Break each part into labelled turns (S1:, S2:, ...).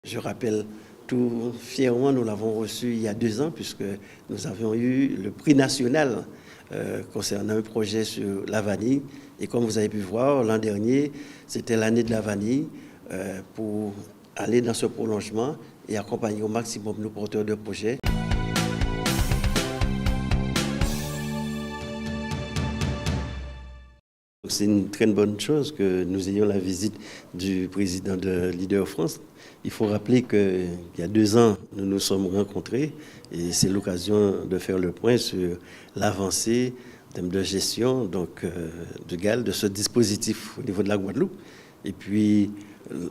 S1: Je rappelle tout fièrement, nous l'avons reçu il y a 2 ans puisque nous avions eu le prix national concernant un projet sur la vanille. Et comme vous avez pu voir, l'an dernier, c'était l'année de la vanille pour aller dans ce prolongement et accompagner au maximum nos porteurs de projets. C'est une très bonne chose que nous ayons la visite du président de Leader France. Il faut rappeler qu'il y a 2 ans, nous nous sommes rencontrés et c'est l'occasion de faire le point sur l'avancée en termes de gestion de ce dispositif au niveau de la Guadeloupe. Et puis,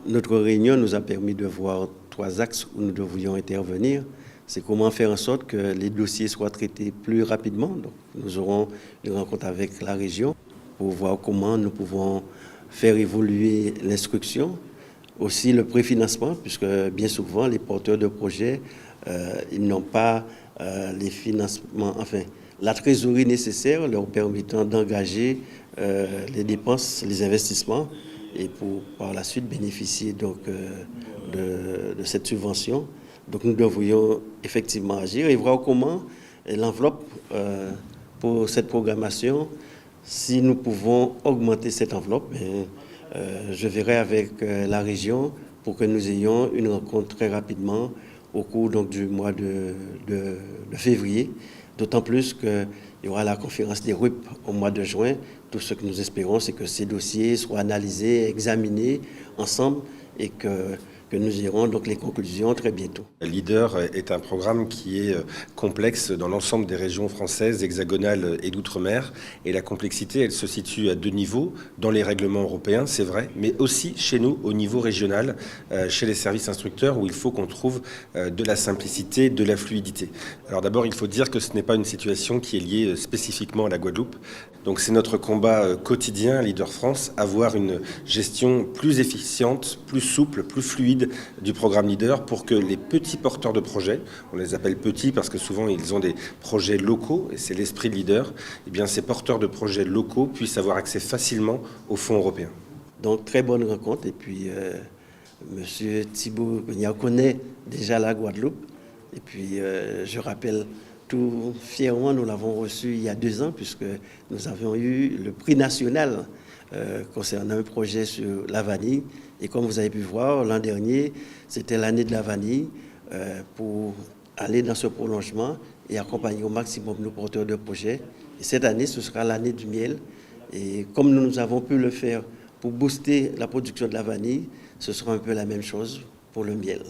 S1: notre réunion nous a permis de voir 3 axes où nous devrions intervenir. C'est comment faire en sorte que les dossiers soient traités plus rapidement. Donc, nous aurons une rencontre avec la région pour voir comment nous pouvons faire évoluer l'instruction, aussi le préfinancement, puisque bien souvent les porteurs de projets, ils n'ont pas les financements, enfin la trésorerie nécessaire leur permettant d'engager les dépenses, les investissements, et pour par la suite bénéficier de cette subvention. Donc nous devrions effectivement agir et voir comment l'enveloppe pour cette programmation, si nous pouvons augmenter cette enveloppe, je verrai avec la région pour que nous ayons une rencontre très rapidement au cours du mois de février. D'autant plus qu'il y aura la conférence des RUP au mois de juin. Tout ce que nous espérons, c'est que ces dossiers soient analysés, examinés ensemble et que nous aurons donc les conclusions très bientôt.
S2: Leader est un programme qui est complexe dans l'ensemble des régions françaises, hexagonales et d'outre-mer. Et la complexité, elle se situe à 2 niveaux, dans les règlements européens, c'est vrai, mais aussi chez nous, au niveau régional, chez les services instructeurs, où il faut qu'on trouve de la simplicité, de la fluidité. Alors d'abord, il faut dire que ce n'est pas une situation qui est liée spécifiquement à la Guadeloupe. Donc c'est notre combat quotidien, Leader France, avoir une gestion plus efficiente, plus souple, plus fluide du programme Leader pour que les petits porteurs de projets, on les appelle petits parce que souvent ils ont des projets locaux et c'est l'esprit de Leader, et bien ces porteurs de projets locaux puissent avoir accès facilement aux fonds européens.
S1: Donc très bonne rencontre et puis Monsieur Thibault connaît déjà la Guadeloupe et puis je rappelle tout fièrement, nous l'avons reçu il y a 2 ans puisque nous avions eu le prix national concernant un projet sur la vanille. Et comme vous avez pu voir, l'an dernier, c'était l'année de la vanille pour aller dans ce prolongement et accompagner au maximum nos porteurs de projets. Et cette année, ce sera l'année du miel. Et comme nous avons pu le faire pour booster la production de la vanille, ce sera un peu la même chose pour le miel.